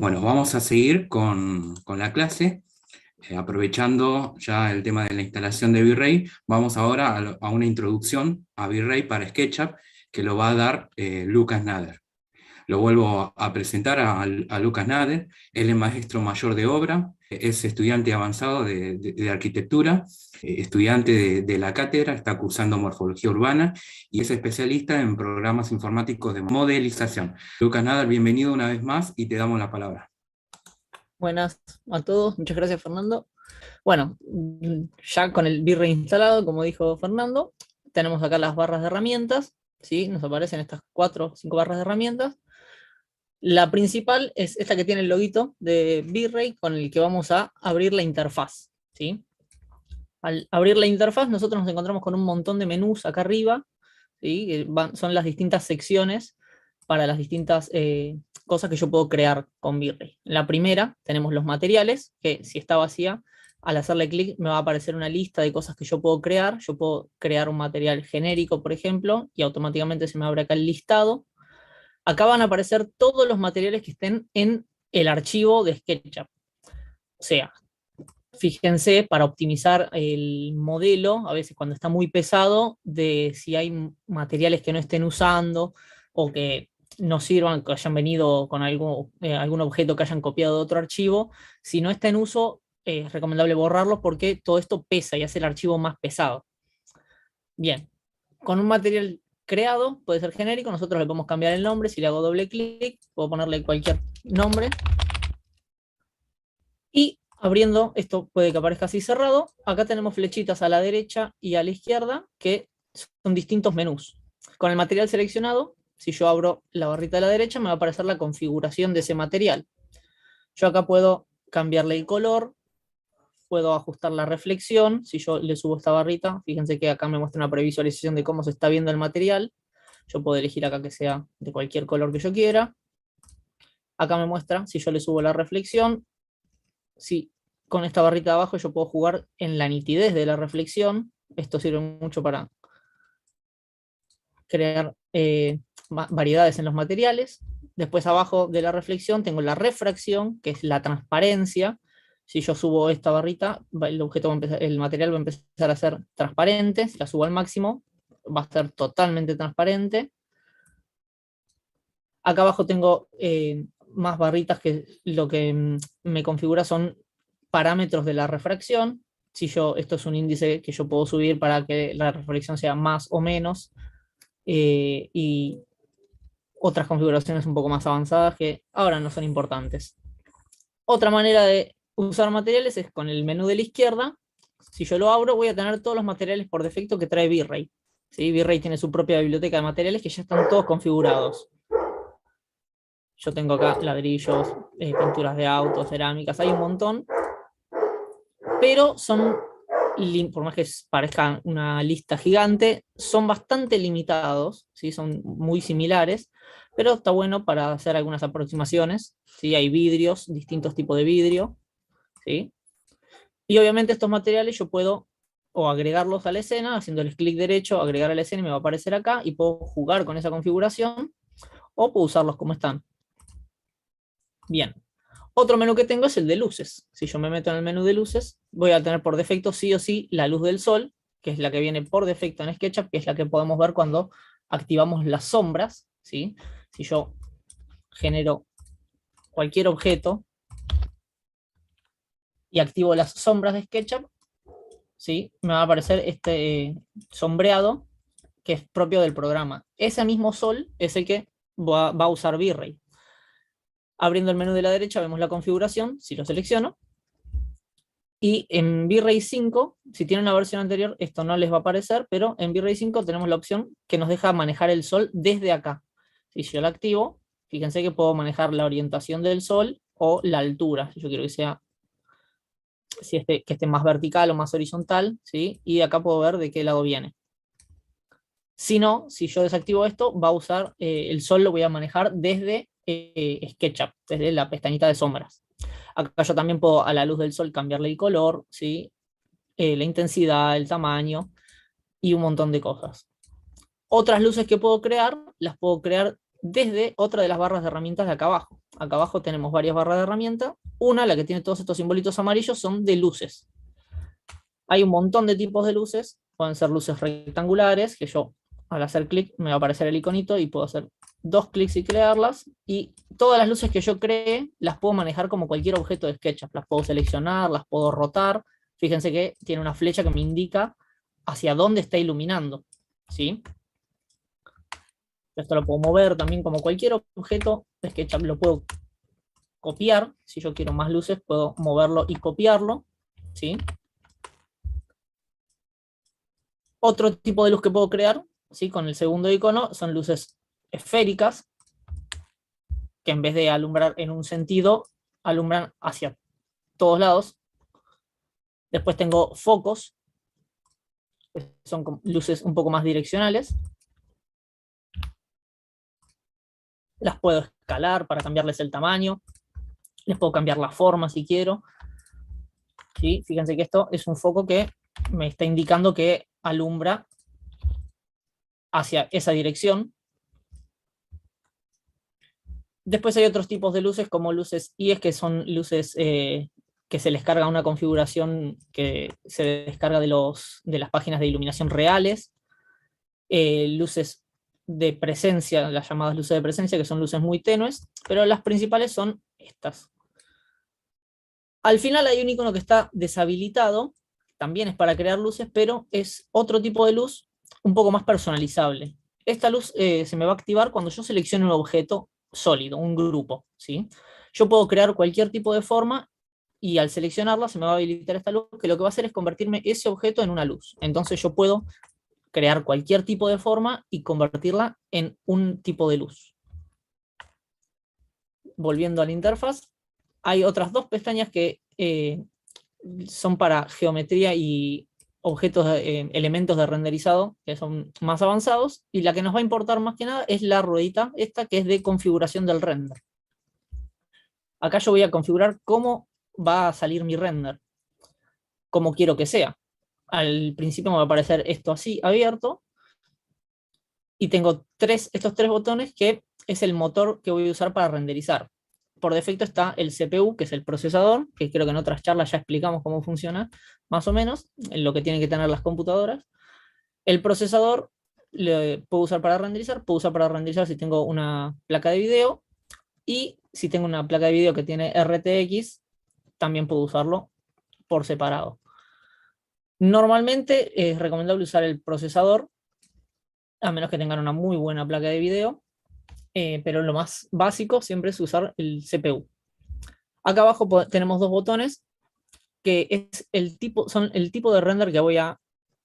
Bueno, vamos a seguir con la clase, aprovechando ya el tema de la instalación de V-Ray. Vamos ahora a una introducción a V-Ray para SketchUp que lo va a dar Lucas Nader. Lo vuelvo a presentar a Lucas Nader. Él es maestro mayor de obra, es estudiante avanzado de arquitectura, estudiante de la cátedra, está cursando morfología urbana y es especialista en programas informáticos de modelización. Lucas Nader, bienvenido una vez más y te damos la palabra. Buenas a todos, muchas gracias Fernando. Bueno, ya con el V-Ray instalado, como dijo Fernando, tenemos acá las barras de herramientas, ¿sí? Nos aparecen estas 4 o 5 barras de herramientas. La principal es esta que tiene el loguito de V-Ray con el que vamos a abrir la interfaz, ¿sí? Al abrir la interfaz nosotros nos encontramos con un montón de menús acá arriba, ¿sí? Son las distintas secciones para las distintas cosas que yo puedo crear con V-Ray. En la primera tenemos los materiales, que si está vacía, al hacerle clic me va a aparecer una lista de cosas que yo puedo crear. Yo puedo crear un material genérico, por ejemplo, y automáticamente se me abre acá el listado. Acá van a aparecer todos los materiales que estén en el archivo de SketchUp. O sea, fíjense, para optimizar el modelo, a veces cuando está muy pesado, de si hay materiales que no estén usando o que no sirvan, que hayan venido con algún objeto que hayan copiado de otro archivo, si no está en uso, es recomendable borrarlos porque todo esto pesa y hace el archivo más pesado. Bien, con un material creado, puede ser genérico, nosotros le podemos cambiar el nombre. Si le hago doble clic, puedo ponerle cualquier nombre. Y abriendo, esto puede que aparezca así cerrado, acá tenemos flechitas a la derecha y a la izquierda que son distintos menús. Con el material seleccionado, si yo abro la barrita de la derecha, me va a aparecer la configuración de ese material. Yo acá puedo cambiarle el color, puedo ajustar la reflexión. Si yo le subo esta barrita, fíjense que acá me muestra una previsualización de cómo se está viendo el material. Yo puedo elegir acá que sea de cualquier color que yo quiera. Acá me muestra, si yo le subo la reflexión, si con esta barrita de abajo yo puedo jugar en la nitidez de la reflexión. Esto sirve mucho para crear variedades en los materiales. Después abajo de la reflexión tengo la refracción, que es la transparencia. Si yo subo esta barrita, el material va a empezar a ser transparente. Si la subo al máximo, va a ser totalmente transparente. Acá abajo tengo más barritas que lo que me configura son parámetros de la refracción. Si esto es un índice que yo puedo subir para que la refracción sea más o menos, y otras configuraciones un poco más avanzadas que ahora no son importantes. Otra manera de usar materiales es con el menú de la izquierda. Si yo lo abro, voy a tener todos los materiales por defecto que trae V-Ray. ¿Sí? V-Ray tiene su propia biblioteca de materiales que ya están todos configurados. Yo tengo acá ladrillos, pinturas de autos, cerámicas, hay un montón, pero son, por más que parezca una lista gigante, son bastante limitados, ¿sí? Son muy similares, pero está bueno para hacer algunas aproximaciones. ¿Sí? Hay vidrios, distintos tipos de vidrio, ¿sí? Y obviamente estos materiales yo puedo o agregarlos a la escena, haciéndoles clic derecho, agregar a la escena y me va a aparecer acá, y puedo jugar con esa configuración, o puedo usarlos como están. Bien. Otro menú que tengo es el de luces. Si yo me meto en el menú de luces, voy a tener por defecto sí o sí la luz del sol, que es la que viene por defecto en SketchUp, que es la que podemos ver cuando activamos las sombras, ¿sí? Si yo genero cualquier objeto y activo las sombras de SketchUp, ¿sí? Me va a aparecer este sombreado que es propio del programa. Ese mismo sol es el que va a usar V-Ray. Abriendo el menú de la derecha vemos la configuración, si lo selecciono. Y en V-Ray 5, si tienen una versión anterior, esto no les va a aparecer, pero en V-Ray 5 tenemos la opción que nos deja manejar el sol desde acá. Si yo la activo, fíjense que puedo manejar la orientación del sol o la altura. Si yo quiero que sea, que esté más vertical o más horizontal, ¿sí? Y acá puedo ver de qué lado viene. Si no, si yo desactivo esto, va a usar el sol, lo voy a manejar desde SketchUp, desde la pestañita de sombras. Acá yo también puedo a la luz del sol cambiarle el color, ¿sí? La intensidad, el tamaño y un montón de cosas. Otras luces que puedo crear, las puedo crear desde otra de las barras de herramientas de acá abajo. acá abajo tenemos varias barras de herramienta. Una, la que tiene todos estos simbolitos amarillos, son de luces. Hay un montón de tipos de luces, pueden ser luces rectangulares, que yo al hacer clic me va a aparecer el iconito y puedo hacer 2 clics y crearlas, y todas las luces que yo cree las puedo manejar como cualquier objeto de SketchUp, las puedo seleccionar, las puedo rotar. Fíjense que tiene una flecha que me indica hacia dónde está iluminando, ¿sí? Esto lo puedo mover también como cualquier objeto de SketchUp, lo puedo copiar. Si yo quiero más luces, puedo moverlo y copiarlo, ¿sí? Otro tipo de luz que puedo crear, ¿sí? Con el segundo icono, son luces esféricas, que en vez de alumbrar en un sentido, alumbran hacia todos lados. Después tengo focos, que son luces un poco más direccionales. Las puedo escalar para cambiarles el tamaño. Les puedo cambiar la forma si quiero. ¿Sí? Fíjense que esto es un foco que me está indicando que alumbra hacia esa dirección. Después hay otros tipos de luces, como luces IES, que son luces que se les carga una configuración que se descarga de las páginas de iluminación reales. Luces de presencia, las llamadas luces de presencia, que son luces muy tenues, pero las principales son estas. Al final hay un icono que está deshabilitado, también es para crear luces, pero es otro tipo de luz un poco más personalizable. Esta luz se me va a activar cuando yo seleccione un objeto sólido, un grupo, ¿sí? Yo puedo crear cualquier tipo de forma y al seleccionarla se me va a habilitar esta luz, que lo que va a hacer es convertirme ese objeto en una luz. Entonces yo puedo crear cualquier tipo de forma y convertirla en un tipo de luz. Volviendo a la interfaz, hay otras dos pestañas que son para geometría y objetos, elementos de renderizado, que son más avanzados, y la que nos va a importar más que nada es la ruedita esta, que es de configuración del render. Acá yo voy a configurar cómo va a salir mi render, cómo quiero que sea. Al principio me va a aparecer esto así, abierto, y tengo estos tres botones que es el motor que voy a usar para renderizar. Por defecto está el CPU, que es el procesador, que creo que en otras charlas ya explicamos cómo funciona, más o menos, en lo que tienen que tener las computadoras. El procesador lo puedo usar para renderizar si tengo una placa de video, y si tengo una placa de video que tiene RTX, también puedo usarlo por separado. Normalmente es recomendable usar el procesador, a menos que tengan una muy buena placa de video, pero lo más básico siempre es usar el CPU. Acá abajo tenemos dos botones que son el tipo de render que voy a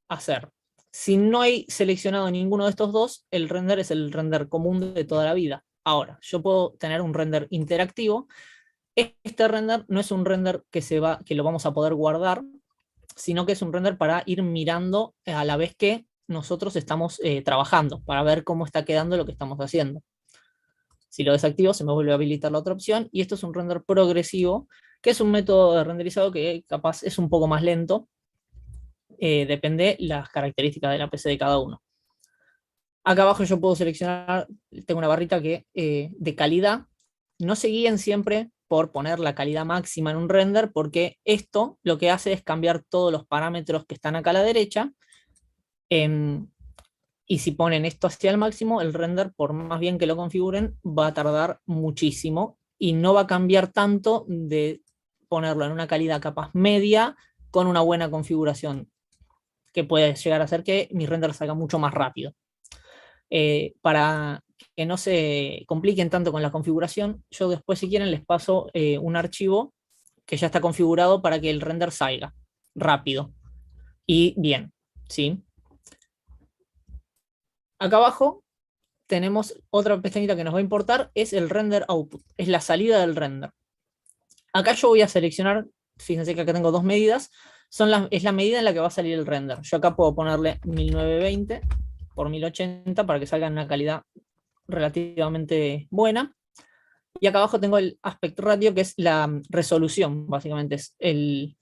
hacer. Si no hay seleccionado ninguno de estos dos, el render es el render común de toda la vida. Ahora, yo puedo tener un render interactivo. Este render no es un render que lo vamos a poder guardar, sino que es un render para ir mirando a la vez que nosotros estamos trabajando, para ver cómo está quedando lo que estamos haciendo. Si lo desactivo, se me vuelve a habilitar la otra opción, y esto es un render progresivo, que es un método de renderizado que capaz es un poco más lento, depende las características de la PC de cada uno. Acá abajo yo puedo seleccionar, tengo una barrita de calidad. No se guíen siempre por poner la calidad máxima en un render, porque esto lo que hace es cambiar todos los parámetros que están acá a la derecha, y si ponen esto hacia el máximo, el render, por más bien que lo configuren, va a tardar muchísimo y no va a cambiar tanto de ponerlo en una calidad capaz media con una buena configuración, que puede llegar a hacer que mi render salga mucho más rápido. Para que no se compliquen tanto con la configuración, yo después, si quieren, les paso un archivo que ya está configurado para que el render salga rápido y bien, ¿sí? Acá abajo tenemos otra pestañita que nos va a importar, es el render output, es la salida del render. Acá yo voy a seleccionar, fíjense que acá tengo dos medidas, es la medida en la que va a salir el render. Yo acá puedo ponerle 1920 por 1080 para que salga en una calidad relativamente buena. Y acá abajo tengo el aspect ratio, que es la resolución, básicamente es el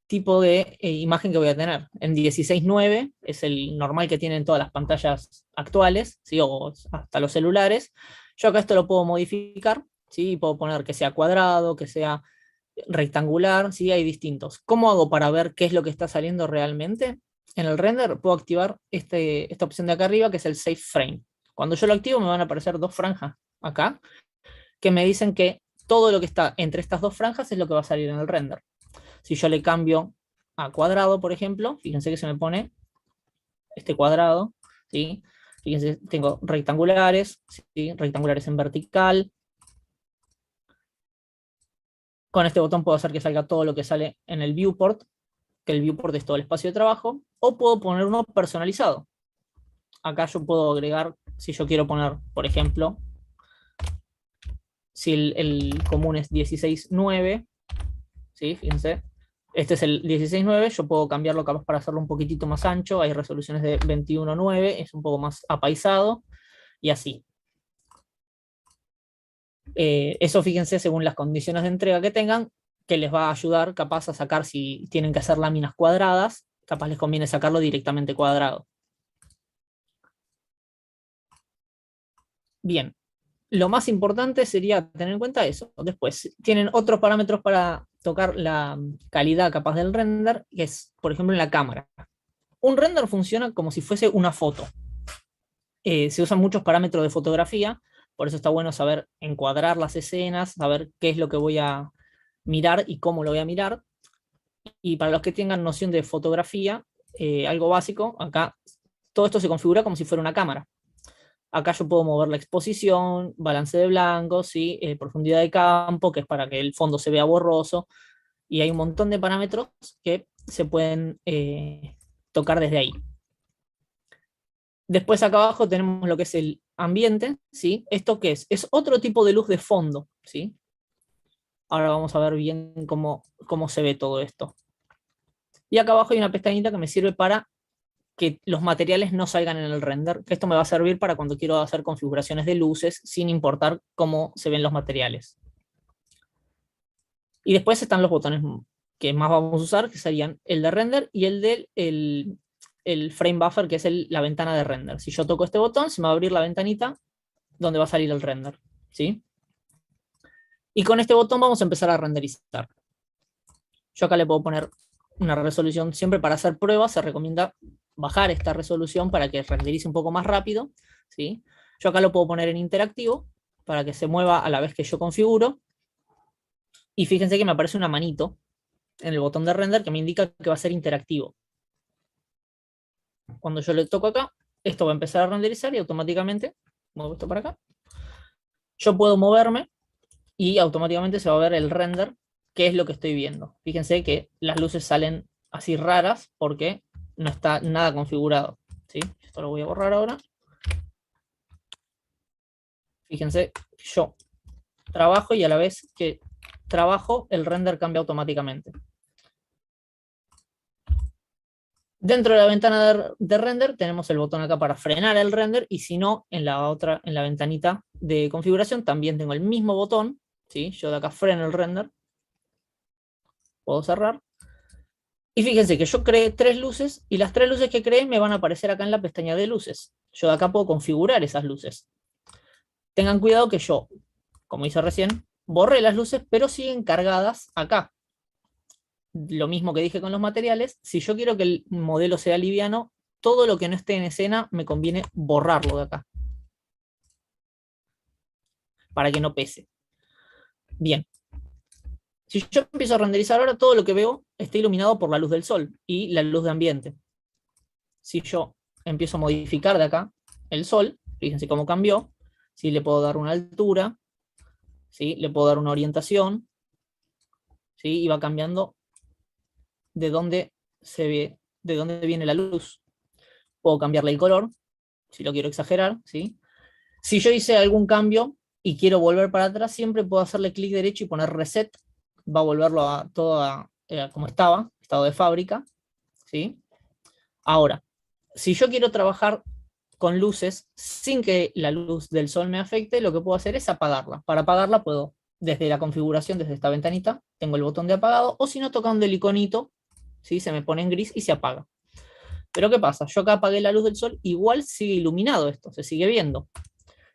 tipo de imagen que voy a tener. En 16:9 es el normal que tienen todas las pantallas actuales, ¿sí? O hasta los celulares. Yo acá esto lo puedo modificar ¿sí? Y puedo poner que sea cuadrado, que sea rectangular, ¿sí? Hay distintos. ¿Cómo hago para ver qué es lo que está saliendo realmente? En el render puedo activar esta opción de acá arriba, que es el Save Frame. Cuando yo lo activo me van a aparecer dos franjas acá, que me dicen que todo lo que está entre estas dos franjas es lo que va a salir en el render. Si yo le cambio a cuadrado, por ejemplo, fíjense que se me pone este cuadrado, ¿sí? Fíjense, tengo rectangulares, ¿sí? Rectangulares en vertical. Con este botón puedo hacer que salga todo lo que sale en el viewport, que el viewport es todo el espacio de trabajo, o puedo poner uno personalizado. Acá yo puedo agregar, si yo quiero poner, por ejemplo, si el común es 16.9, ¿sí? Fíjense, este es el 16.9, yo puedo cambiarlo capaz para hacerlo un poquitito más ancho, hay resoluciones de 21.9, es un poco más apaisado, y así. Eso fíjense según las condiciones de entrega que tengan, que les va a ayudar capaz a sacar si tienen que hacer láminas cuadradas, capaz les conviene sacarlo directamente cuadrado. Bien, lo más importante sería tener en cuenta eso. Después, tienen otros parámetros para tocar la calidad capaz del render, que es, por ejemplo, en la cámara. Un render funciona como si fuese una foto. Se usan muchos parámetros de fotografía, por eso está bueno saber encuadrar las escenas, saber qué es lo que voy a mirar y cómo lo voy a mirar. Y para los que tengan noción de fotografía, algo básico, acá todo esto se configura como si fuera una cámara. Acá yo puedo mover la exposición, balance de blancos, ¿sí? Profundidad de campo, que es para que el fondo se vea borroso, y hay un montón de parámetros que se pueden tocar desde ahí. Después acá abajo tenemos lo que es el ambiente, ¿sí? ¿Esto qué es? Es otro tipo de luz de fondo, ¿sí? Ahora vamos a ver bien cómo se ve todo esto. Y acá abajo hay una pestañita que me sirve para que los materiales no salgan en el render, que esto me va a servir para cuando quiero hacer configuraciones de luces sin importar cómo se ven los materiales. Y después están los botones que más vamos a usar, que serían el de render y el del el frame buffer, que es la ventana de render. Si yo toco este botón, se me va a abrir la ventanita donde va a salir el render, ¿sí? Y con este botón vamos a empezar a renderizar. Yo acá le puedo poner una resolución, siempre para hacer pruebas se recomienda bajar esta resolución para que renderice un poco más rápido, ¿sí? Yo acá lo puedo poner en interactivo para que se mueva a la vez que yo configuro. Y fíjense que me aparece una manito en el botón de render que me indica que va a ser interactivo. Cuando yo le toco acá, esto va a empezar a renderizar y automáticamente muevo esto para acá. Yo puedo moverme y automáticamente se va a ver el render, que es lo que estoy viendo. Fíjense que las luces salen así raras porque no está nada configurado, ¿sí? Esto lo voy a borrar ahora. Fíjense, yo trabajo y a la vez que trabajo, el render cambia automáticamente. Dentro de la ventana de render tenemos el botón acá para frenar el render, y si no, en la ventanita de configuración también tengo el mismo botón, ¿sí? Yo de acá freno el render, puedo cerrar. Y fíjense que yo creé 3 luces, y las 3 luces que creé me van a aparecer acá en la pestaña de luces. Yo de acá puedo configurar esas luces. Tengan cuidado que yo, como hice recién, borré las luces, pero siguen cargadas acá. Lo mismo que dije con los materiales, si yo quiero que el modelo sea liviano, todo lo que no esté en escena me conviene borrarlo de acá, para que no pese. Bien. Si yo empiezo a renderizar ahora, todo lo que veo está iluminado por la luz del sol y la luz de ambiente. Si yo empiezo a modificar de acá el sol, fíjense cómo cambió. Si le puedo dar una altura, ¿sí? Le puedo dar una orientación, ¿sí? Y va cambiando de dónde se ve, de dónde viene la luz. Puedo cambiarle el color, si lo quiero exagerar, ¿sí? Si yo hice algún cambio y quiero volver para atrás, siempre puedo hacerle clic derecho y poner reset. Va a volverlo a todo como estaba, estado de fábrica, ¿sí? Ahora, si yo quiero trabajar con luces sin que la luz del sol me afecte, lo que puedo hacer es apagarla. Para apagarla puedo, desde la configuración, desde esta ventanita, tengo el botón de apagado, o si no, tocando el iconito, ¿sí? Se me pone en gris y se apaga. Pero ¿qué pasa? Yo acá apagué la luz del sol, igual sigue iluminado esto, se sigue viendo.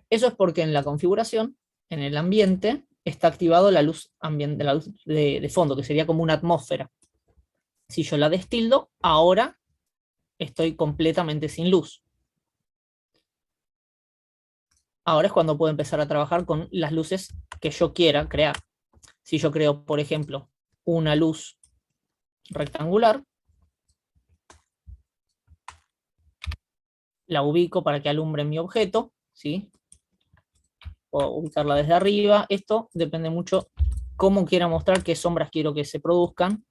Eso es porque en la configuración en el ambiente está activado la luz ambiente, la luz de fondo, que sería como una atmósfera. Si yo la destildo, ahora estoy completamente sin luz. Ahora es cuando puedo empezar a trabajar con las luces que yo quiera crear. Si yo creo, por ejemplo, una luz rectangular, la ubico para que alumbre mi objeto, ¿sí? Puedo ubicarla desde arriba. Esto depende mucho cómo quiera mostrar, qué sombras quiero que se produzcan,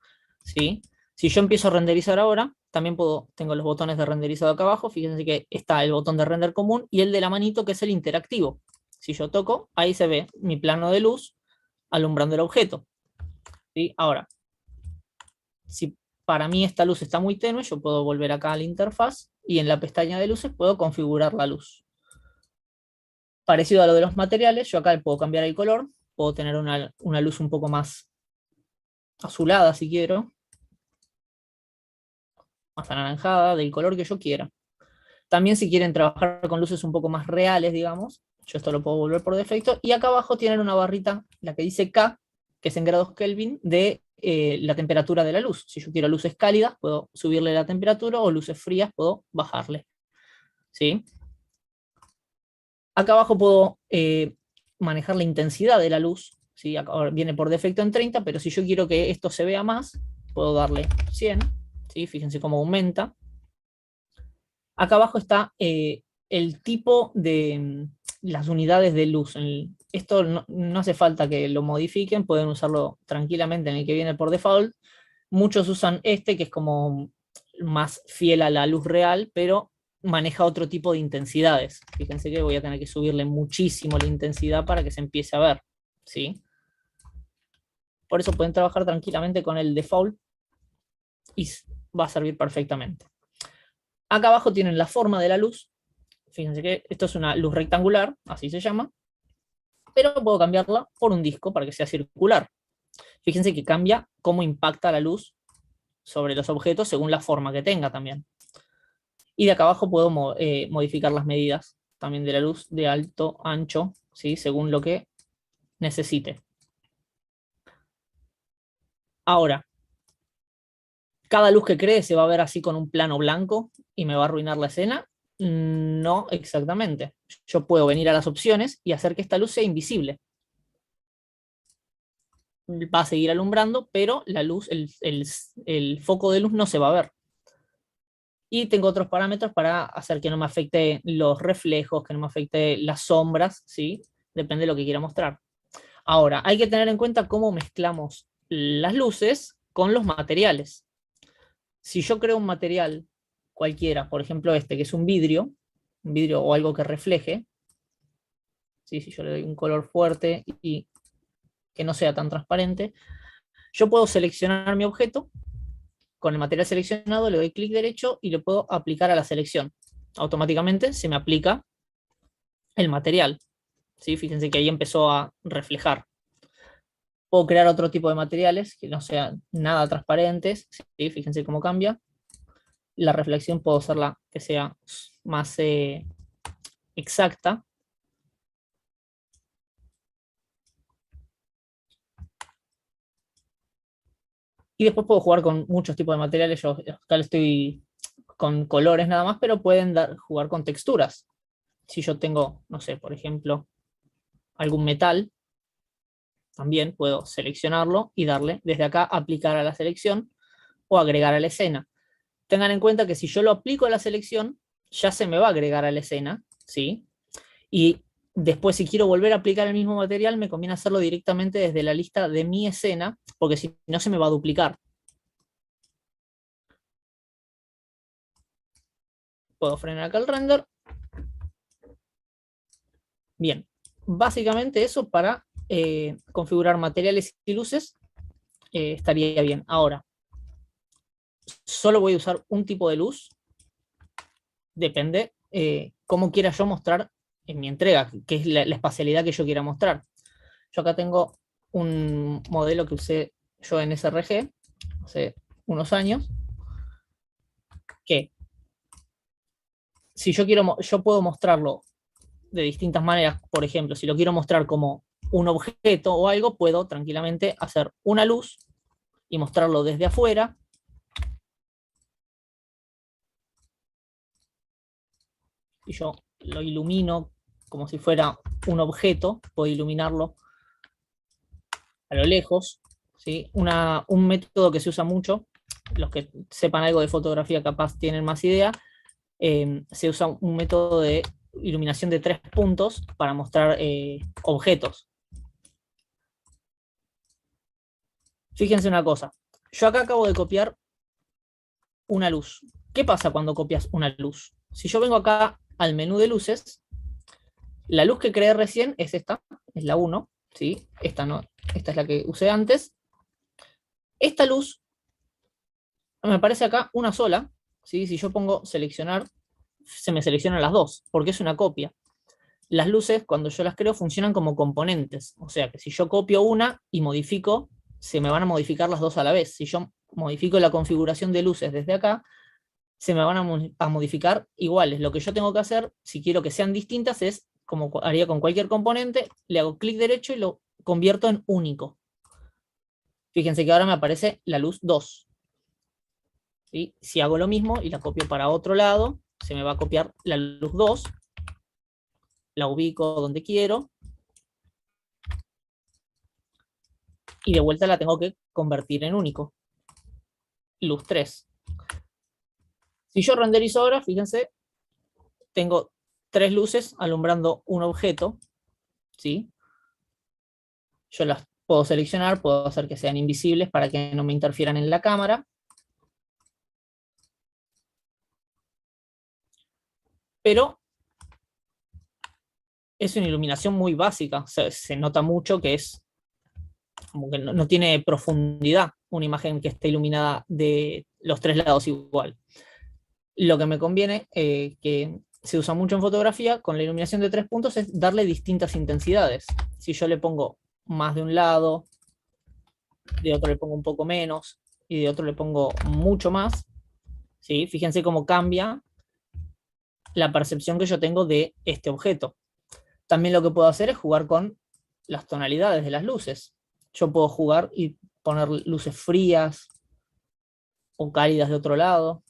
¿sí? Si yo empiezo a renderizar ahora, también tengo los botones de renderizado acá abajo. Fíjense que está el botón de render común y el de la manito, que es el interactivo. Si yo toco, ahí se ve mi plano de luz alumbrando el objeto, ¿sí? Ahora, si para mí esta luz está muy tenue, yo puedo volver acá a la interfaz y en la pestaña de luces puedo configurar la luz. Parecido a lo de los materiales, yo acá puedo cambiar el color, puedo tener una luz un poco más azulada si quiero, más anaranjada, del color que yo quiera. También si quieren trabajar con luces un poco más reales, digamos, yo esto lo puedo volver por defecto. Y acá abajo tienen una barrita, la que dice K, que es en grados Kelvin, de la temperatura de la luz. Si yo quiero luces cálidas, puedo subirle la temperatura, o luces frías, puedo bajarle. ¿Sí? Acá abajo puedo manejar la intensidad de la luz. ¿Sí? Acá viene por defecto en 30, pero si yo quiero que esto se vea más, puedo darle 100. ¿Sí? Fíjense cómo aumenta. Acá abajo está el tipo de las unidades de luz. Esto no hace falta que lo modifiquen, pueden usarlo tranquilamente en el que viene por default. Muchos usan este, que es como más fiel a la luz real, pero maneja otro tipo de intensidades. Fíjense que voy a tener que subirle muchísimo la intensidad para que se empiece a ver, ¿sí? Por eso pueden trabajar tranquilamente con el default y va a servir perfectamente. Acá abajo tienen la forma de la luz. Fíjense que esto es una luz rectangular, así se llama, pero puedo cambiarla por un disco para que sea circular. Fíjense que cambia cómo impacta la luz sobre los objetos según la forma que tenga también. Y de acá abajo puedo modificar las medidas también de la luz, de alto, ancho, ¿sí? Según lo que necesite. Ahora, cada luz que cree se va a ver así con un plano blanco y me va a arruinar la escena. No exactamente. Yo puedo venir a las opciones y hacer que esta luz sea invisible. Va a seguir alumbrando, pero la luz, el foco de luz no se va a ver. Y tengo otros parámetros para hacer que no me afecte los reflejos, que no me afecte las sombras, ¿sí? Depende de lo que quiera mostrar. Ahora, hay que tener en cuenta cómo mezclamos las luces con los materiales. Si yo creo un material cualquiera, por ejemplo este, que es un vidrio o algo que refleje, ¿sí? Si yo le doy un color fuerte y que no sea tan transparente, yo puedo seleccionar mi objeto. Con el material seleccionado le doy clic derecho y le puedo aplicar a la selección. Automáticamente se me aplica el material. ¿Sí? Fíjense que ahí empezó a reflejar. Puedo crear otro tipo de materiales que no sean nada transparentes. ¿Sí? Fíjense cómo cambia. La reflexión puedo hacerla que sea más exacta. Y después puedo jugar con muchos tipos de materiales. Yo acá estoy con colores nada más, pero pueden jugar con texturas. Si yo tengo, no sé, por ejemplo, algún metal, también puedo seleccionarlo y darle desde acá aplicar a la selección o agregar a la escena. Tengan en cuenta que si yo lo aplico a la selección, ya se me va a agregar a la escena, ¿sí? Y después, si quiero volver a aplicar el mismo material, me conviene hacerlo directamente desde la lista de mi escena, porque si no se me va a duplicar. Puedo frenar acá el render. Bien, básicamente eso para configurar materiales y luces estaría bien. Ahora, solo voy a usar un tipo de luz. Depende cómo quiera yo mostrar en mi entrega, que es la espacialidad que yo quiera mostrar. Yo acá tengo un modelo que usé yo en SRG hace unos años, que si yo quiero, yo puedo mostrarlo de distintas maneras. Por ejemplo, si lo quiero mostrar como un objeto o algo, puedo tranquilamente hacer una luz y mostrarlo desde afuera. Y yo lo ilumino como si fuera un objeto, puedo iluminarlo a lo lejos, ¿sí? Un método que se usa mucho, los que sepan algo de fotografía capaz tienen más idea, se usa un método de iluminación de 3 puntos para mostrar objetos. Fíjense una cosa, yo acá acabo de copiar una luz. ¿Qué pasa cuando copias una luz? Si yo vengo acá al menú de luces, la luz que creé recién es esta, es la 1, ¿sí? Esta no, esta es la que usé antes. Esta luz me aparece acá una sola, ¿sí? Si yo pongo seleccionar, se me seleccionan las dos, porque es una copia. Las luces, cuando yo las creo, funcionan como componentes. O sea que si yo copio una y modifico, se me van a modificar las dos a la vez. Si yo modifico la configuración de luces desde acá, se me van a modificar iguales. Lo que yo tengo que hacer, si quiero que sean distintas, es, como haría con cualquier componente, le hago clic derecho y lo convierto en único. Fíjense que ahora me aparece la luz 2. ¿Sí? Si hago lo mismo y la copio para otro lado, se me va a copiar la luz 2, la ubico donde quiero, y de vuelta la tengo que convertir en único. Luz 3. Si yo renderizo ahora, fíjense, tengo 3 luces alumbrando un objeto, ¿sí? Yo las puedo seleccionar, puedo hacer que sean invisibles para que no me interfieran en la cámara. Pero es una iluminación muy básica, se nota mucho que es como que no tiene profundidad una imagen que esté iluminada de los 3 lados igual. Lo que me conviene, que se usa mucho en fotografía, con la iluminación de 3 puntos, es darle distintas intensidades. Si yo le pongo más de un lado, de otro le pongo un poco menos, y de otro le pongo mucho más, ¿sí? Fíjense cómo cambia la percepción que yo tengo de este objeto. También lo que puedo hacer es jugar con las tonalidades de las luces. Yo puedo jugar y poner luces frías o cálidas de otro lado,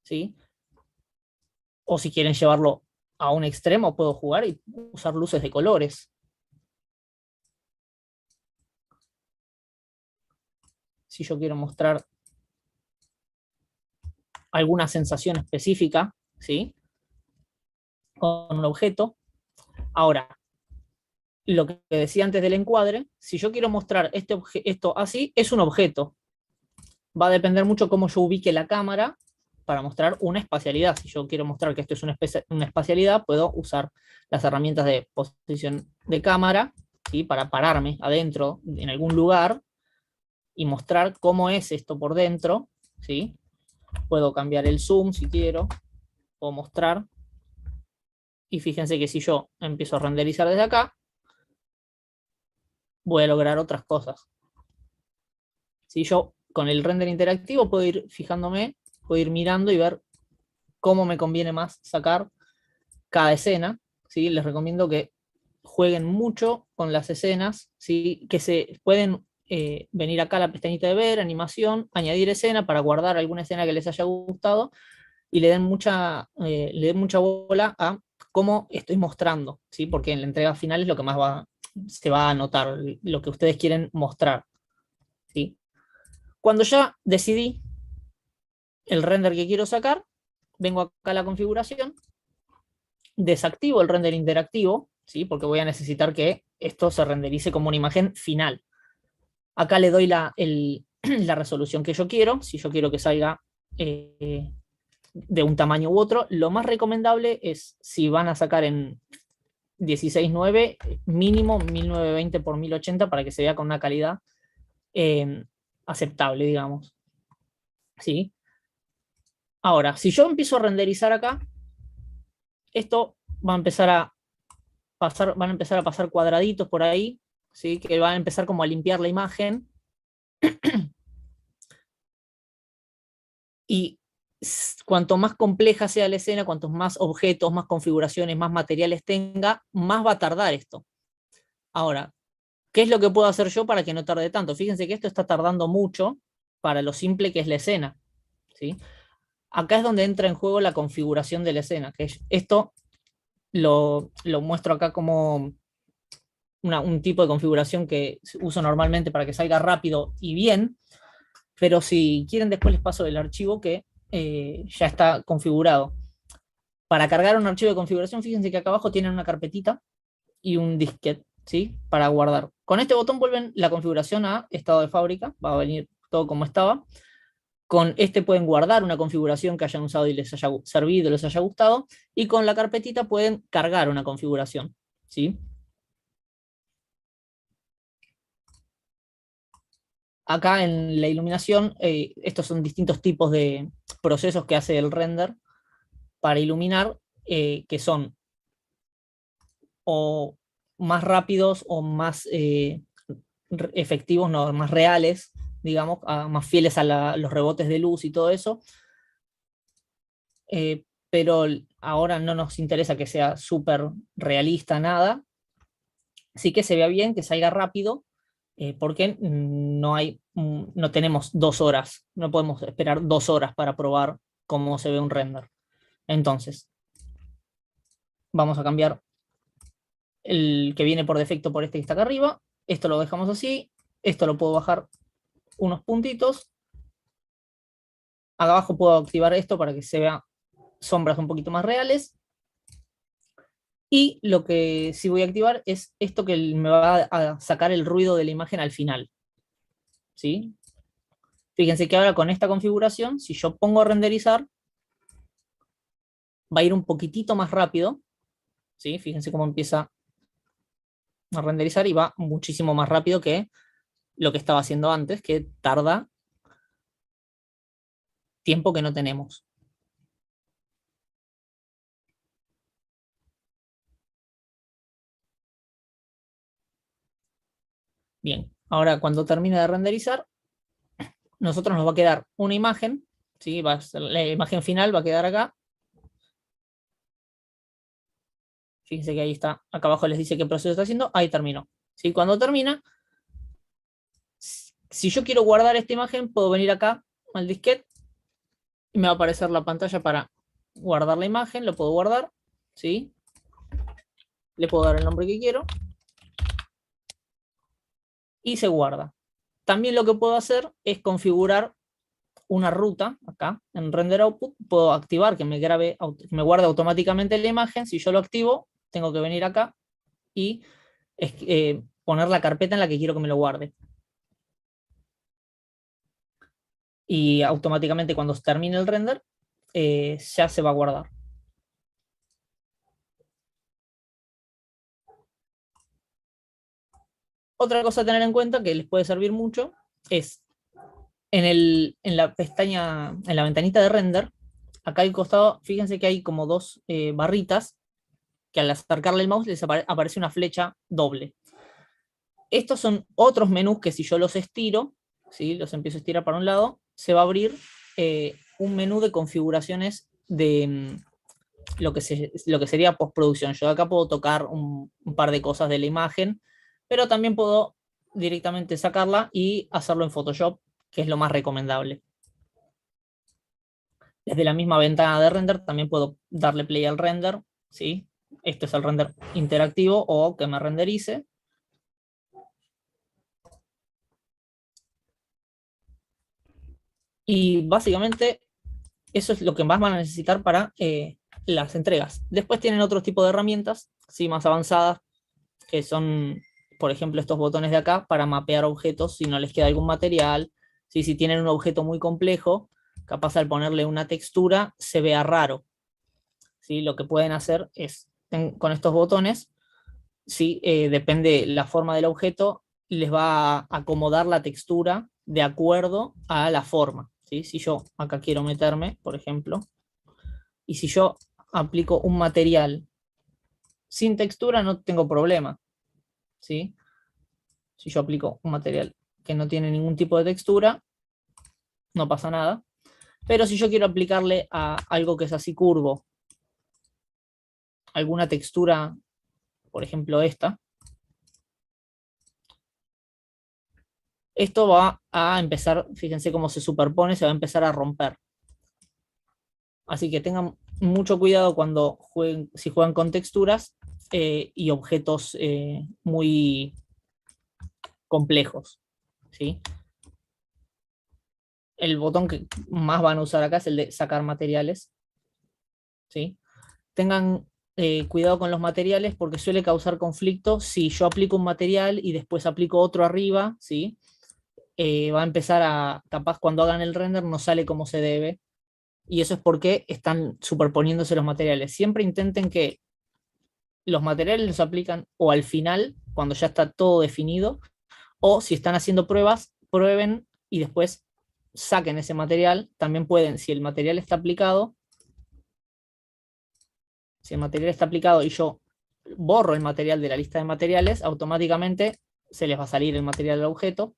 ¿sí? O si quieren llevarlo a un extremo, puedo jugar y usar luces de colores. Si yo quiero mostrar alguna sensación específica, ¿sí? Con un objeto. Ahora, lo que decía antes del encuadre, si yo quiero mostrar esto así, es un objeto. Va a depender mucho cómo yo ubique la cámara para mostrar una espacialidad. Si yo quiero mostrar que esto es una espacialidad, puedo usar las herramientas de posición de cámara, ¿sí? Para pararme adentro en algún lugar y mostrar cómo es esto por dentro, ¿sí? Puedo cambiar el zoom si quiero, o mostrar. Y fíjense que si yo empiezo a renderizar desde acá, voy a lograr otras cosas. Si yo con el render interactivo puedo ir fijándome, puedo ir mirando y ver cómo me conviene más sacar cada escena, ¿sí? Les recomiendo que jueguen mucho con las escenas, ¿sí? Que se pueden venir acá a la pestañita de ver, animación, añadir escena para guardar alguna escena que les haya gustado y le den mucha bola a cómo estoy mostrando, ¿sí? Porque en la entrega final es lo que más se va a notar, lo que ustedes quieren mostrar, ¿sí? Cuando ya decidí el render que quiero sacar, vengo acá a la configuración, desactivo el render interactivo, ¿sí? Porque voy a necesitar que esto se renderice como una imagen final. Acá le doy la resolución que yo quiero, si yo quiero que salga de un tamaño u otro. Lo más recomendable es, si van a sacar en 16:9, mínimo 1920 por 1080 para que se vea con una calidad aceptable, digamos. ¿Sí? Ahora, si yo empiezo a renderizar acá, esto va a empezar a pasar, van a empezar a pasar cuadraditos por ahí, ¿sí? Que van a empezar como a limpiar la imagen. Y cuanto más compleja sea la escena, cuantos más objetos, más configuraciones, más materiales tenga, más va a tardar esto. Ahora, ¿qué es lo que puedo hacer yo para que no tarde tanto? Fíjense que esto está tardando mucho para lo simple que es la escena, ¿sí? Acá es donde entra en juego la configuración de la escena, que esto lo muestro acá como un tipo de configuración que uso normalmente para que salga rápido y bien, pero si quieren después les paso el archivo que ya está configurado. Para cargar un archivo de configuración, fíjense que acá abajo tienen una carpetita y un disquete, ¿sí? Para guardar. Con este botón vuelven la configuración a estado de fábrica, va a venir todo como estaba. Con este pueden guardar una configuración que hayan usado y les haya servido, les haya gustado, y con la carpetita pueden cargar una configuración, ¿sí? Acá en la iluminación, estos son distintos tipos de procesos que hace el render para iluminar, que son o más rápidos o más efectivos, no, más reales, digamos, más fieles a los rebotes de luz y todo eso. Pero ahora no nos interesa que sea súper realista nada, sí que se vea bien, que salga rápido, porque no tenemos 2 horas, no podemos esperar 2 horas para probar cómo se ve un render. Entonces, vamos a cambiar el que viene por defecto por este que está acá arriba, esto lo dejamos así, esto lo puedo bajar unos puntitos, acá abajo puedo activar esto para que se vean sombras un poquito más reales, y lo que sí voy a activar es esto que me va a sacar el ruido de la imagen al final, ¿sí? Fíjense que ahora con esta configuración, si yo pongo a renderizar, va a ir un poquitito más rápido, ¿sí? Fíjense cómo empieza a renderizar y va muchísimo más rápido que lo que estaba haciendo antes, que tarda tiempo que no tenemos. Bien, ahora cuando termine de renderizar, nosotros nos va a quedar una imagen, ¿sí? La imagen final va a quedar acá. Fíjense que ahí está, acá abajo les dice qué proceso está haciendo, ahí terminó. ¿Sí? Cuando termina, si yo quiero guardar esta imagen, puedo venir acá al disquete y me va a aparecer la pantalla para guardar la imagen, lo puedo guardar, ¿sí? Le puedo dar el nombre que quiero y se guarda. También lo que puedo hacer es configurar una ruta acá en Render Output, puedo activar que me guarde automáticamente la imagen. Si yo lo activo, tengo que venir acá y poner la carpeta en la que quiero que me lo guarde. Y automáticamente cuando termine el render, ya se va a guardar. Otra cosa a tener en cuenta que les puede servir mucho es en la pestaña, en la ventanita de render, acá al costado, fíjense que hay como dos barritas que al acercarle el mouse les aparece una flecha doble. Estos son otros menús que si yo los estiro, ¿sí? Los empiezo a estirar para un lado, se va a abrir un menú de configuraciones de lo que sería postproducción. Yo acá puedo tocar un par de cosas de la imagen, pero también puedo directamente sacarla y hacerlo en Photoshop, que es lo más recomendable. Desde la misma ventana de render también puedo darle play al render, ¿sí? Este es el render interactivo o que me renderice. Y básicamente eso es lo que más van a necesitar para las entregas. Después tienen otro tipo de herramientas, ¿sí? Más avanzadas, que son, por ejemplo, estos botones de acá para mapear objetos si no les queda algún material. ¿Sí? Si tienen un objeto muy complejo, capaz al ponerle una textura se vea raro. ¿Sí? Lo que pueden hacer es, con estos botones, ¿sí? Depende la forma del objeto, les va a acomodar la textura de acuerdo a la forma. ¿Sí? Si yo acá quiero meterme, por ejemplo, y si yo aplico un material sin textura, no tengo problema. ¿Sí? Si yo aplico un material que no tiene ningún tipo de textura, no pasa nada. Pero si yo quiero aplicarle a algo que es así curvo, alguna textura, por ejemplo esta, esto va a empezar, fíjense cómo se superpone, se va a empezar a romper. Así que tengan mucho cuidado cuando jueguen, si juegan con texturas y objetos muy complejos, ¿sí? El botón que más van a usar acá es el de sacar materiales, ¿sí? Tengan cuidado con los materiales porque suele causar conflicto si yo aplico un material y después aplico otro arriba, ¿sí? Va a empezar a, capaz cuando hagan el render no sale como se debe, y eso es porque están superponiéndose los materiales. Siempre intenten que los materiales los aplican o al final, cuando ya está todo definido, o si están haciendo pruebas, prueben y después saquen ese material. También pueden, si el material está aplicado, si el material está aplicado y yo borro el material de la lista de materiales, automáticamente se les va a salir el material del objeto.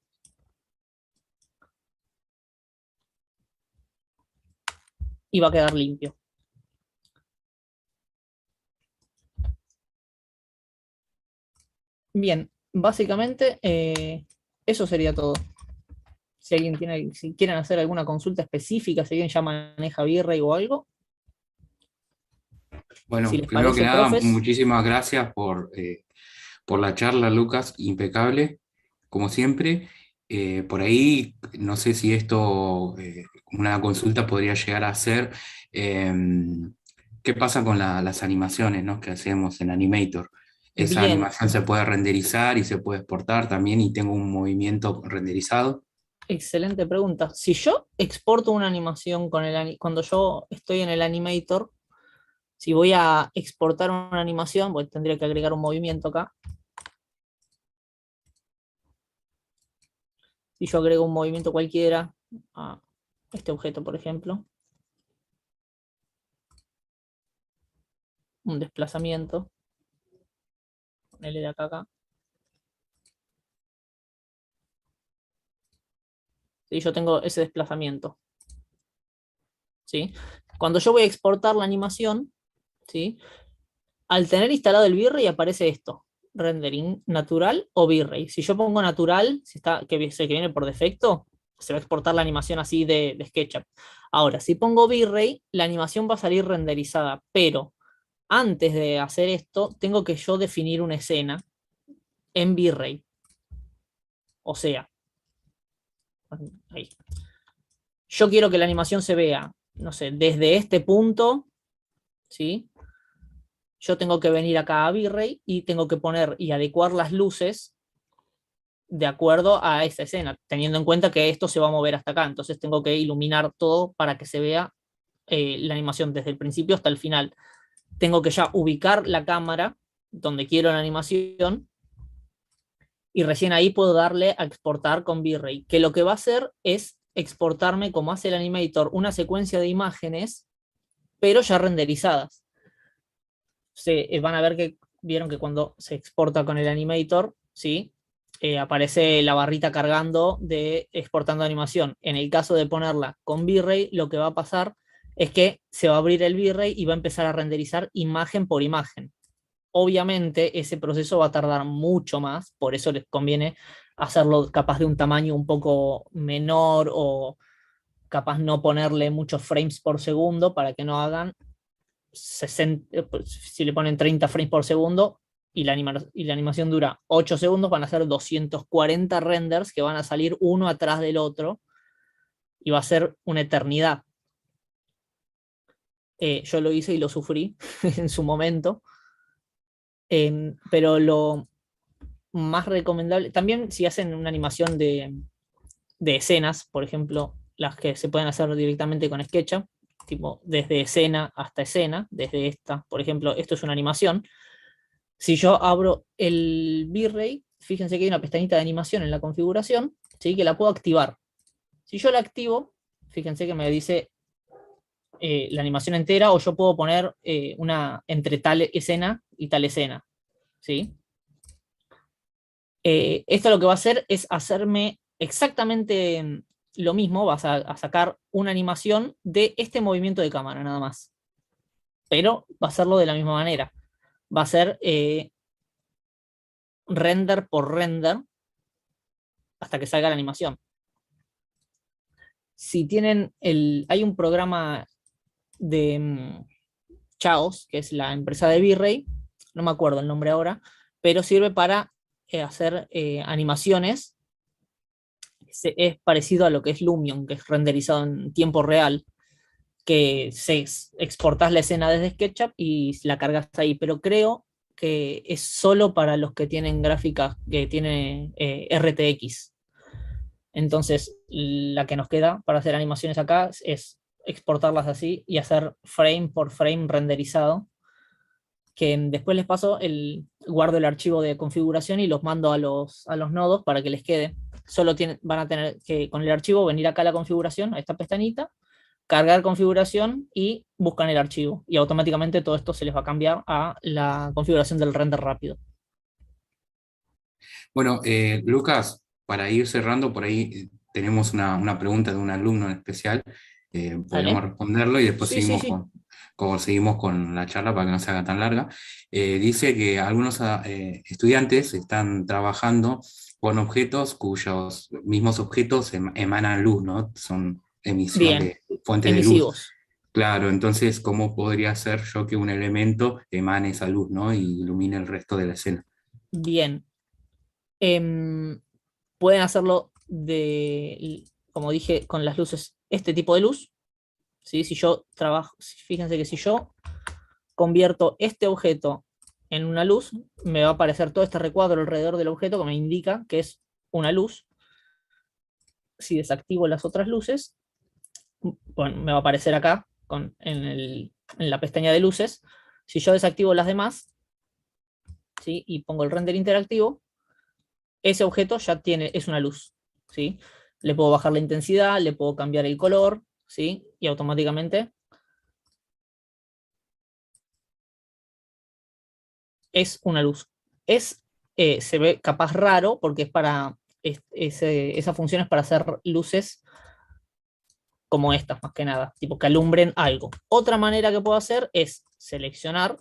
Y va a quedar limpio. Bien, básicamente eso sería todo. Si alguien tiene, si quieren hacer alguna consulta específica, si alguien ya maneja V-Ray o algo, si Bueno, les primero que parece, nada, profes. muchísimas gracias por la charla, Lucas, impecable, como siempre. Por ahí, no sé si esto, una consulta podría llegar a ser, eh, ¿qué pasa con las animaciones, ¿no? que hacemos en Animator? Esa Bien, animación se puede renderizar y se puede exportar también y tengo un movimiento renderizado. excelente pregunta. Si yo exporto una animación con cuando yo estoy en el Animator, si voy a exportar una animación, pues tendría que agregar un movimiento acá. Si yo agrego un movimiento cualquiera a este objeto, por ejemplo, un desplazamiento, ponele de acá a acá. ¿Sí? Yo tengo ese desplazamiento. ¿Sí? Cuando yo voy a exportar la animación, ¿sí? Al tener instalado el V-Ray aparece esto, rendering natural o V-Ray. Si yo pongo natural, si está, que es el que viene por defecto, se va a exportar la animación así de SketchUp. Ahora, si pongo V-Ray, la animación va a salir renderizada, pero antes de hacer esto, tengo que yo definir una escena en V-Ray. O sea, ahí. Yo quiero que la animación se vea, no sé, desde este punto, ¿sí? Yo tengo que venir acá a V-Ray y tengo que poner y adecuar las luces de acuerdo a esa escena, teniendo en cuenta que esto se va a mover hasta acá. Entonces tengo que iluminar todo para que se vea la animación desde el principio hasta el final. Tengo que ya ubicar la cámara donde quiero la animación y recién ahí puedo darle a exportar con V-Ray, que lo que va a hacer es exportarme, como hace el Animator, una secuencia de imágenes, pero ya renderizadas. Van a ver que vieron que cuando se exporta con el Animator, ¿sí? Aparece la barrita cargando de exportando animación. En el caso de ponerla con V-Ray, lo que va a pasar es que se va a abrir el V-Ray y va a empezar a renderizar imagen por imagen. Obviamente ese proceso va a tardar mucho más, por eso les conviene hacerlo capaz de un tamaño un poco menor o capaz no ponerle muchos frames por segundo para que no hagan 60, si le ponen 30 frames por segundo y la animación dura 8 segundos, van a ser 240 renders que van a salir uno atrás del otro y va a ser una eternidad. Yo lo hice y lo sufrí en su momento, pero lo más recomendable, también si hacen una animación de escenas, por ejemplo, las que se pueden hacer directamente con SketchUp, tipo desde escena hasta escena, desde esta, por ejemplo, esto es una animación. Si yo abro el V-Ray, fíjense que hay una pestañita de animación en la configuración, ¿sí? Que la puedo activar. Si yo la activo, fíjense que me dice la animación entera o yo puedo poner una entre tal escena y tal escena, ¿sí? Esto lo que va a hacer es hacerme exactamente lo mismo, vas a sacar una animación de este movimiento de cámara, nada más. Pero va a hacerlo de la misma manera. Va a ser render por render hasta que salga la animación. Si tienen hay un programa de Chaos, que es la empresa de V-Ray, no me acuerdo el nombre ahora, pero sirve para hacer animaciones. Es parecido a lo que es Lumion, que es renderizado en tiempo real, que exportás la escena desde SketchUp y la cargas ahí, pero creo que es solo para los que tienen gráficas que tiene RTX. Entonces, la que nos queda para hacer animaciones acá es exportarlas así y hacer frame por frame renderizado, que después les paso, guardo el archivo de configuración y los mando a los nodos para que les quede. Solo van a tener que, con el archivo, venir acá a la configuración, a esta pestañita, cargar configuración y buscan el archivo. Y automáticamente todo esto se les va a cambiar a la configuración del render rápido. Bueno, Lucas, para ir cerrando, por ahí tenemos una pregunta de un alumno en especial. Podríamos ¿Vale? responderlo y después Sí, sí, sí. seguimos con la charla para que no se haga tan larga. Dice que algunos estudiantes están trabajando con objetos cuyos mismos objetos emanan luz, ¿no? Son emisión Bien. de fuente de luz. Emisivos. Claro, entonces, ¿cómo podría ser yo que un elemento emane esa luz, ¿no? Y ilumine el resto de la escena? Bien. Pueden hacerlo como dije, con las luces, este tipo de luz. ¿Sí? Si yo trabajo, fíjense que si yo convierto este objeto en una luz, me va a aparecer todo este recuadro alrededor del objeto que me indica que es una luz. Si desactivo las otras luces, bueno, me va a aparecer acá en la pestaña de luces. Si yo desactivo las demás, ¿sí? Y pongo el render interactivo, ese objeto ya es una luz. ¿Sí? Le puedo bajar la intensidad, le puedo cambiar el color, ¿sí? Y automáticamente es una luz. Se ve capaz raro porque esa función es para hacer luces como estas, más que nada, tipo que alumbren algo. Otra manera que puedo hacer es seleccionar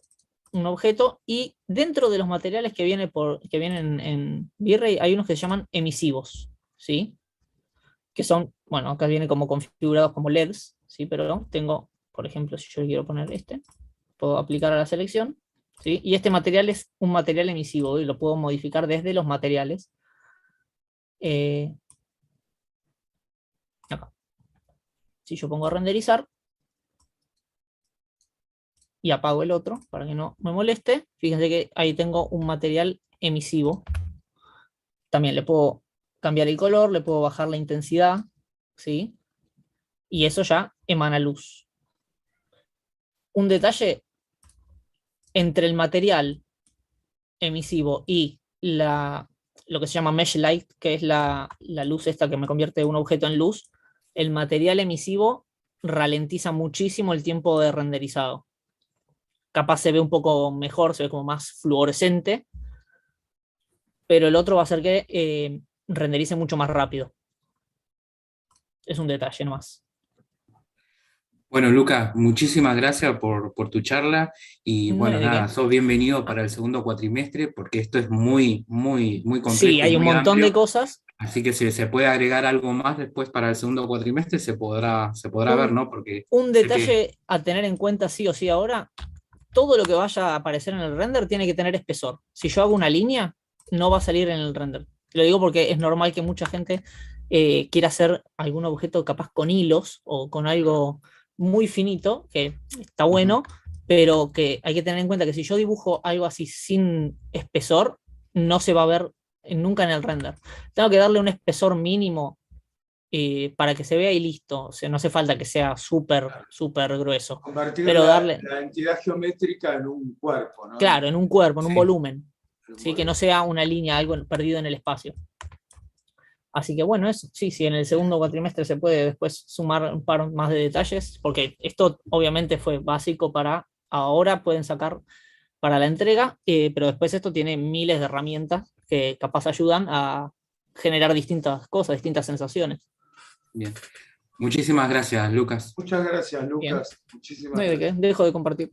un objeto y dentro de los materiales que vienen en V-Ray hay unos que se llaman emisivos, ¿sí? Que son, bueno, acá viene como configurados como LEDs, ¿sí? Pero tengo, por ejemplo, si yo quiero poner puedo aplicar a la selección, ¿sí? Y este material es un material emisivo y lo puedo modificar desde los materiales. Acá. Si yo pongo a renderizar y apago el otro para que no me moleste, fíjense que ahí tengo un material emisivo. También le puedo cambiar el color, le puedo bajar la intensidad, ¿sí? Y eso ya emana luz. Un detalle entre el material emisivo y lo que se llama mesh light, que es la luz esta que me convierte un objeto en luz, el material emisivo ralentiza muchísimo el tiempo de renderizado. Capaz se ve un poco mejor, se ve como más fluorescente, pero el otro va a hacer que renderice mucho más rápido. Es un detalle nomás. Bueno, Lucas, muchísimas gracias por tu charla y No hay bueno, de nada, qué. sos bienvenido Ah, para el segundo cuatrimestre porque esto es muy, muy, muy sí, complejo y hay un muy montón de amplio, cosas. así que si se puede agregar algo más después para el segundo cuatrimestre se podrá ver, Un, ¿no? Porque un sé que... detalle a tener en cuenta sí o sí ahora, todo lo que vaya a aparecer en el render tiene que tener espesor. Si yo hago una línea, no va a salir en el render. Lo digo porque es normal que mucha gente quiera hacer algún objeto capaz con hilos o con algo muy finito, que está Ujú. bueno, pero que hay que tener en cuenta que si yo dibujo algo así sin espesor, no se va a ver nunca en el render. Tengo que darle un espesor mínimo para que se vea y listo. O sea, no hace falta que sea súper, súper grueso. Convertir Pero darle, la entidad geométrica en un cuerpo, ¿no? claro, en un cuerpo, en un Sí. volumen. ¿Sí? Que no sea una línea, algo perdido en el espacio. Así que bueno, eso sí, sí, en el segundo cuatrimestre se puede después sumar un par más de detalles, porque esto obviamente fue básico para ahora, pueden sacar para la entrega, pero después esto tiene miles de herramientas que capaz ayudan a generar distintas cosas, distintas sensaciones. Bien. Muchísimas gracias, Lucas. Muchas gracias, Lucas. Muchísimas No hay de qué, dejo de compartir.